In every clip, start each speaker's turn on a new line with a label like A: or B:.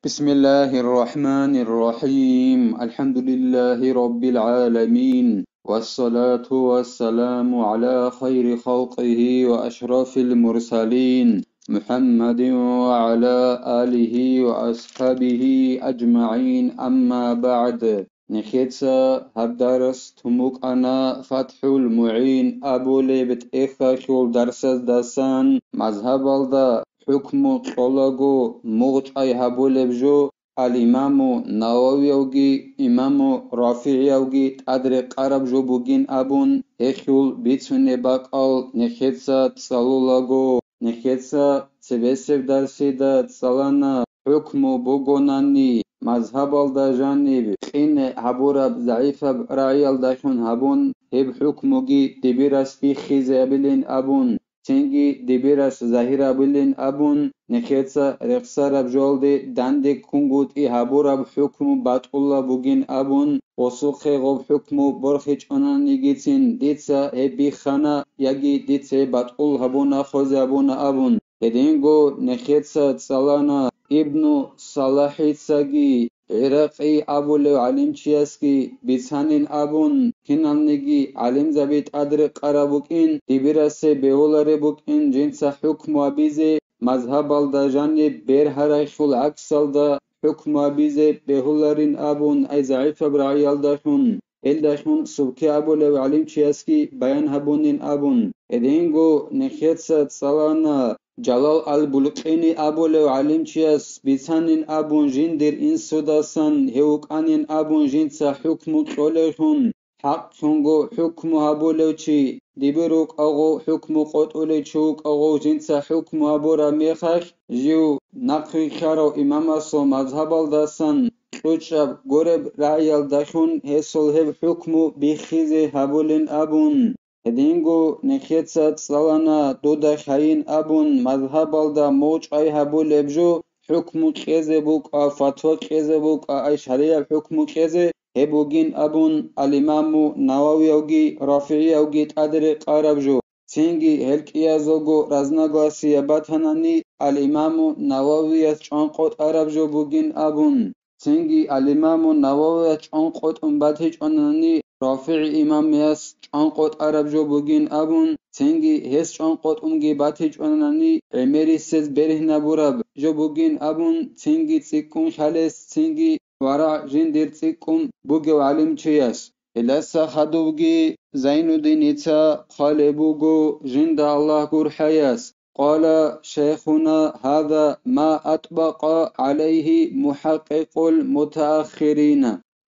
A: بسم الله الرحمن الرحيم الحمد لله رب العالمين والصلاة والسلام على خير خلقه وأشرف المرسلين محمد وعلى آله وأصحابه أجمعين أما بعد نخيتسا هالدرس تموك أنا فتح المعين أبو ليبت إخا شول درس داسان مذهب الدا حكم قلقو مغجأي هبولبجو الإمام نووي إمام رافعي تدري قرب جو بوغين أبون هخيول بيتسوني باقال نخيتسا تسالولاغو نخيتسا تسبسف درسي دا تسالانا حكم بوغوناني مذهب الدجانب قين هبورب ضعيفب رعي الدشون هبون هب حكموغي دبيرس في خيزابلين أبون تنگي دبيرس ظاهرة بلين أبون نخيتسا رخصارب جولدي داندي كونغوت إي هابورب حكم باتقولا بوغين أبون وصوخي غوب حكم برخيج أنان نيجيتين ديتسا هبي خانا يجي ديتسا باتقول هبونا خوزي هبونا أبون هدينغو نخيتسا تسالانا ابن صلاحي تساقي عراقي أبو لو علم تشياسكي بيتسانين أبون كنالنيجي علم زبيت أدرق قرابوكين دبيرسي بيولاري بوكين جنسا حكم وبيزي مذهب الدجاني بيرهراي خل عكسل دا حكم وبيزي بيولارين أبون أي ضعيف برعي الدشون الدشون سبكي أبو لو علم تشياسكي بيان هبونين أبون إدينغو نخيتسا تسالانا جلال البلقيني أبو لو علم تشياس بيتانين أبون جندر إن سوداسان هيوك أنين أبون جنسا حكم توليشون حق شونغو حكم أبو لو تشي ديبروك أغو حكم قطولي تشوك أغو جنسا حكم أبو رميخش جيو نقري خارو إمام أسو مذهب الداسان قوشاب غورب رأي الداشون هسول هب حكم بخيزي هبولين أبون هدينغو نخيتسا تسالانا دودا خاين أبون مذهب الدا موج أي هبول لبجو حكم كيزي بوك فتوى كيزي بوك أي شريع حكم كيزي هبوغين أبون الإمام نووي أوغي رافعي أوغي تقدري قاربجو تنگي هلك إيازوغو رزناغو سياباتهناني الإمام نووي چانقوت عربجو بوغين أبون تنگي الإمام نووي چانقوت أمباتهج أناني رافعي إمام ياس چانقوت عربجو بوغين أبون تنگي هس چانقوت أمگي باتهج أناني عميري سيز برهنا بورب جو بوغين أبون تنگي تسيكون شالس تنگي ورع جندر تسيكون بوغي وعلم چياس إلاسا خدوغي زين الدين إتا خالبوغو جند الله قر حياس قال شيخنا هذا ما أطبق عليه محقق المتأخرين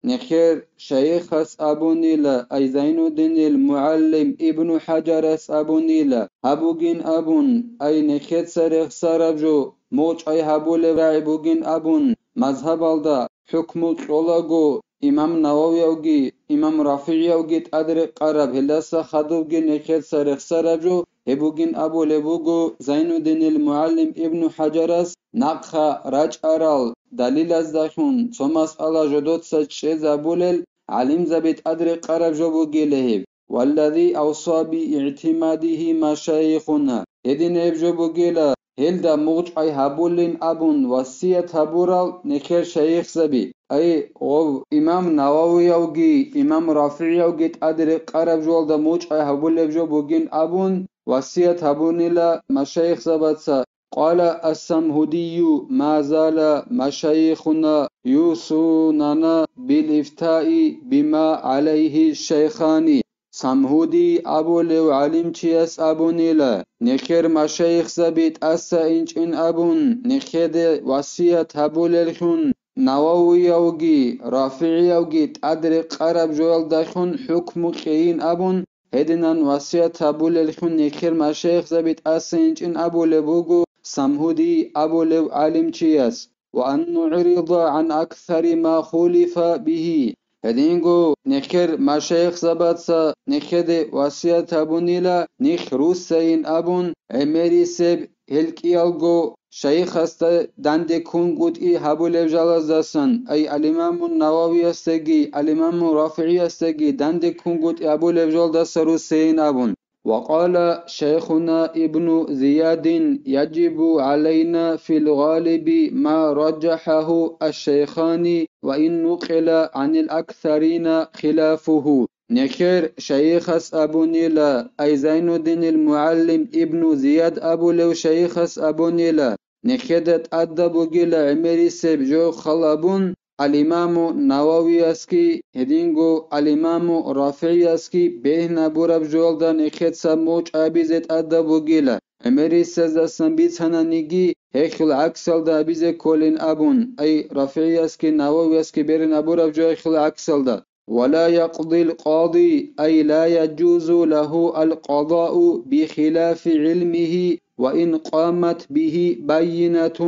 A: نخير شيخ أبو نيلا أي زين الدين المعلم ابن حجر أبو نيلا هبوغين أبون أي نخير سرخ سربجو موج أي هبو لبرعي بوغين أبون مذهب الدا حكم طولغو إمام نووي أوغي إمام رافعي أوغي تقدر قرب هلاسا خدوغي نخير سرخ سربجو هبوغين أبو لبوغو زين الدين المعلم ابن حجرس نقخا راج أرال دليل از داشون توماس الله جدود سچه زبولل علم زبيت أدري قرب جبو گلهب والذي أوصى باعتماده مشايخنا يدين ابجبو گلا هل دا مغج أي هبولين أبون وصية هبورال نكر شيخ زبي أي غو إمام نووي أوغي إمام رافعي أوغي أدري قرب جوال دا مغج أي هبول ابجبو گين أبون وصية هبوني لا مشايخ زبتسا قال السمهودي ما زال مشايخنا يوصوننا بالإفتاء بما عليه الشيخان سمهودي أبو لو علم تشياس أبو نيلا نخير مشايخ زبيت أسا إنش إن أبون نخيد وصية هبو للخون نووي أوغي رافعي أوغي تأدري قرب جوال داشون حكم خيين أبون هدنان وصية هبو للخون نخير مشايخ زبيت أسا إنش إن أبو لبوغو سمهودي أبو لو علم تشياس وأن نعرض عن أكثر ما خولف به هدينغو نخير مشايخ زباتسا نخيد وصية أبو نيلا نخ روسين أبون عميري سب هلكيالغو شيخ است دنده كونغوت إي هبو لبجالز داسن أي الإمام النووي استگي الإمام رافعي استگي دنده كونغوت إي هبو لبجال داس روسين أبون وقال شيخنا ابن زياد يجب علينا في الغالب ما رجحه الشيخان وإن نقل عن الأكثرين خلافه. نخير شيخ أبو نيلا أي زين الدين المعلم ابن زياد أبو لو شيخ أبو نيلا نخدت أدب جل عمري سبجو خلابون الإمام نووي أسكي هدينغو الإمام رافعي أسكي بهنا بورب جولدا نخد سموش أبيزت أدبو جيلا عمري سزا سنبيت هنانيجي هيخل عكسل دا أبيزة كولين أبون أي رافعي أسكي نووي أسكي بهنا بورب جو هيخل عكسل دا. ولا يقضي القاضي أي لا يجوز له القضاء بخلاف علمه وإن قامت به بينة.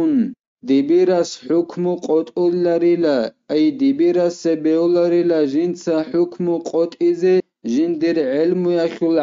A: دبيرس حكم قطولاريلا أي دبيرس بيولاريلا جنس حكم قطئزي جندر علم يخل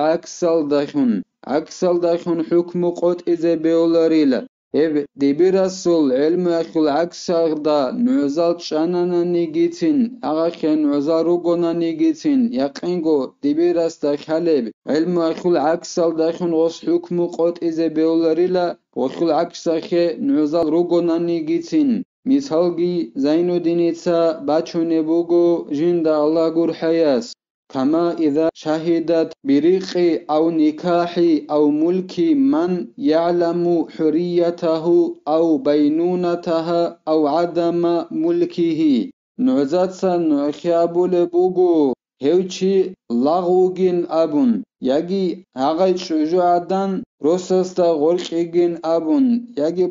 A: عكسل داخن حكم قطئزي بيولاريلا هب دبيرسول علم يخل عكسل دا نعزال شانانا نيجيتين أغاكي نعزارو قونا نيجيتين يقينغو دبيرس دا خالب علم يخل عكسل داخن غص حكم قطئزي بيولاريلا وخل عكسخه نعزال روغونا نيجيتين مثالجي زينو دينيتسا باتشوني بوغو جندا الله قر حياس كما إذا شهدت بريقي أو نكاحي أو ملكي من يعلم حريته أو بينونتها أو عدم ملكه نعزاتسا نعخيابو لبوغو هوچي لاغوغين أبون يجي هغاي شجوعدان روسستا غورقيگين أبون يجي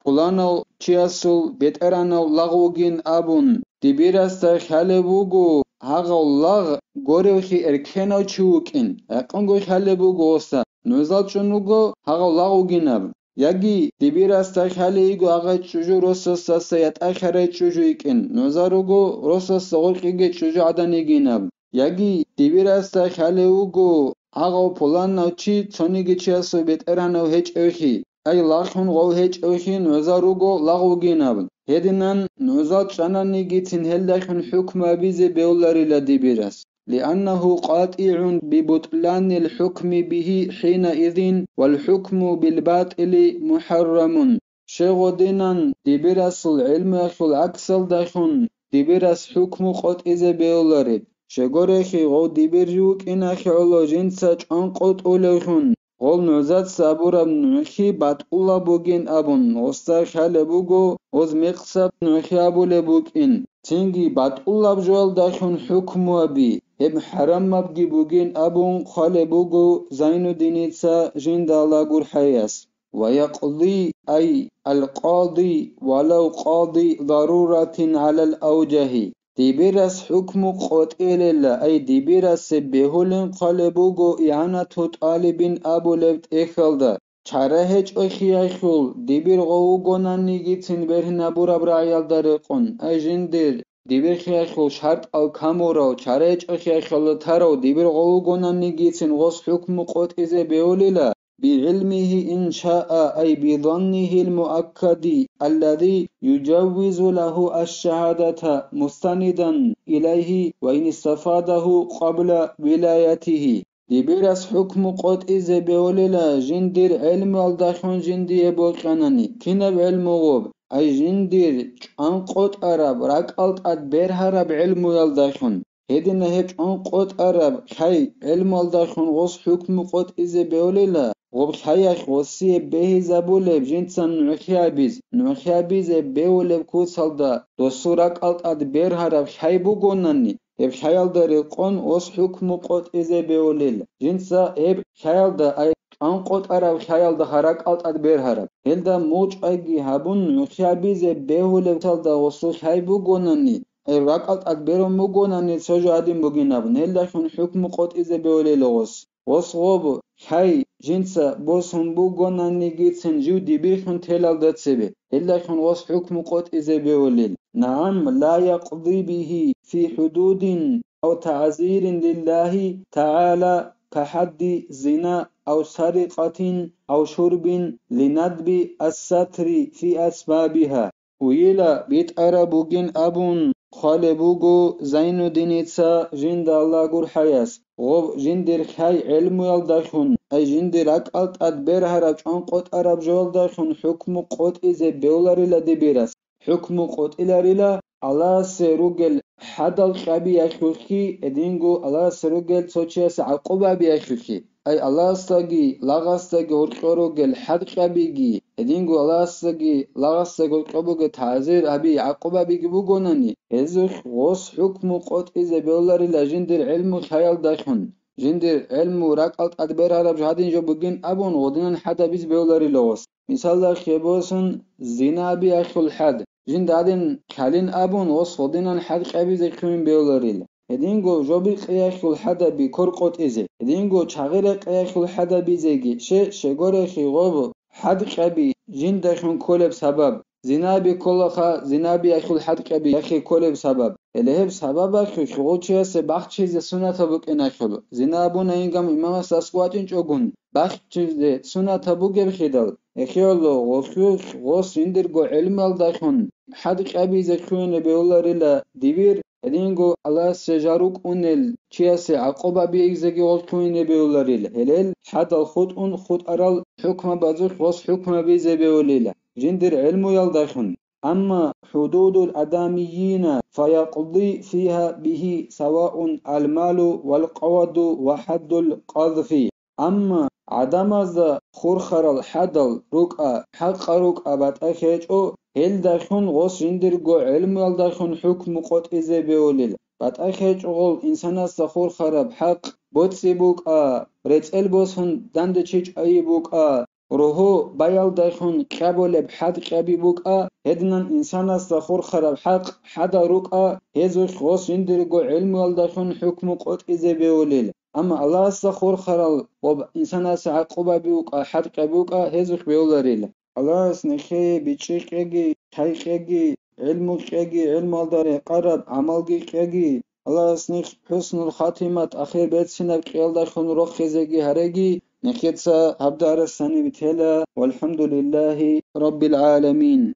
A: پولانو چياسول بيترانو لاغوغين أبون دبيرستا خالبوغو هغا لاغ غوريوخي اركينو چوكين اقنگو خالبوغو استا نوزال چونوغو هغا لاغوغين أبون يجي دبيرستا خاليگو هغا چوجو روسستا سيات اخره چوجويكين نوزاروغو روسستا غورقيگي چوجو عدانيگين أبون يجي دبيرستا خاليوغو هغا پولانو چي چونيگي چياسو بيترانو هيچ اوخي أي لاخون غو هيچ اوخي نوزاروغو لاغوغين أبون هدنان نوزال شاناني جيتين هلدخن حكم بيزي بيولاري لدبيرس لأنه قاطع ببطلان الحكم به حينئذ والحكم بالباطل محرم. شغو دينان دبيرس العلم يخل عكسل دخن دبيرس حكم قط إزي بيولاري شغوريخي غو دبيرجوك إناخي علو جنساج أنقط أولوخن غول نوزات سابورا نوخي باتقولا بوغين أبون غستا خالي بوغو غز مقصب نوخي أبو لبوغين تنجي باتقولا بجوال داخن حكمو بي هم حرام مبگي بوغين أبون خالي بوغو زينو دينيتسا جندالا قر حياس ويقضي أي القاضي ولو قاضي ضرورة على الأوجه دبيرس حكم قتل الله أي دبيرس بهولن قلبوغو إعانة طالب أبو لبت إخلده چرهج أخيخل دبير غوغونا نيجيتين برهن بورا برعيال دارقون أي جندر دبير خيخل شرط أو كامورو چرهج أخيخل تارو دبير غوغونا نيجيتين غص حكم قتل بهولله بعلمه إن شاء أي بظنه المؤكد الذي يجوز له الشهادة مستندا إليه وإن استفاده قبل ولايته دبيرس حكم قد إذا بوللا جندر علم الدخون جندي بوكاناني كنب علم غوب أي جندر أنقط أرب رقلت أدبر هرب علم يلدخون هدنا هيك أنقط أرب خي علم الدخون غص حكم قد إذا بوللا غب خيخ وصي به زبولب جنسان نوخيابيز بيولب كوسالدا دوسورك ألت أدبر هرب خي بوغوناني هب خيال دارقون وص حكم قد إذا بيولل جنسا هب خيال دا أي أنقط أرب خيال دا هرق ألت أدبر هرب هلدا موج أيجي هبون نوخيابيز بيولب تالدا وصو خي بوغوناني رقلت أدبر موغوناني سوجو عدين بوغينابن هلدا خون حكم قد إذا بيولل وصغوب خي جنسا بوسهم بوغونا نيجيتسن جو دبيخن تلال داتسبه إلا خن وص حكم قط إذا بيولل نعم لا يقضي به في حدود أو تعزير لله تعالى كحد زنا أو سرقة أو شرب لندب الستر في أسبابها ويلا بيت أرابوجين أبون خالبوجو زينو دينيتسا جند الله جور حياس غوب جندر خاي علم يلدخون أي جندر أكالت أدبر هرب أنقط أرب جولدخون حكم قط إذا بيولاري لدبيرس حكم قط إلاريلا الله سروجل حدل خبي يخوخي إدينجو الله سروجل توچيس عقوبة بيخوخي أي الله استجي لاغستجي هرقروجل حد خبيجي إدينجو الله استجي لاغستجي هرقروجل تعزير أبي عقوبة بيجي بوجونني إزخ غوص حكم قط إذا بيولاري لجندر علم خيال دخون جندر علم ورقلت أدبر هرب جهادين جو بوجين أبون غدين حتى بيز بيولاري لغوص مثال خيبوسن زنا بيأخل حد جند عدن خالين أبون غوص غدين حد خبيز كمين بيولاري هدينجو جوبي قياخل حدا بي كورقوت إزي هدينجو چاغير قياخل حدا بي زيجي شغوري خيغوب حد قبي جندخن كولب سبب زنابي كولخا زنابي أخل حد قبي يخي كولب سبب الهب سبب أخي خغوچيا سه بخت چيز سنة بوك إناخلو زنابون إنگام إمام ساسقواتين چوگون بخت چيز سنة بوك بخيدل اخيولو غوث جندرگو علم الدخن حد قبي زكوين بيولاريلا ديبير هدينجو الله سجاروك أنل چياسي عقوبة بيزاگي غلطوين بيولاريلا هلال حد الخط خط أرال حكم بازوخ وص حكم بيزا بيوليلا جندر علم يلدخن أما حدود الأداميين فيقضي فيها به سواء المال والقواد وحد القذف أما عدم از خورخر الحدل ركأ حق ركأ بتأخيجو هل دخون غوص جندرگو علم يلدخون حكم قط إزي بيوليل بتأخيجو إنسان است خورخرب حق بوتسي بوكا رتل بوسون دند چيچ أي بوكا روحو بايل دخون قبول بحد قبي بوكا هدنان إنسان است خورخرب حق حدا ركأ هزوش غوص جندرگو علم يلدخون حكم قط إزي بيوليل أما الله استخور خرال وب إنسان عقوبة بيوكا حد قبوكا هزوخ بيولاريلا الله اسنخي بيتشيخيجي خيخيجي علمك علم الداري قرب عملك الله اسنخ حسن الخاتمة أخير بيت سنة قيال دخون روخ خزيجي هريجي نخيتسا هبدار السنة بتهلا والحمد لله رب العالمين.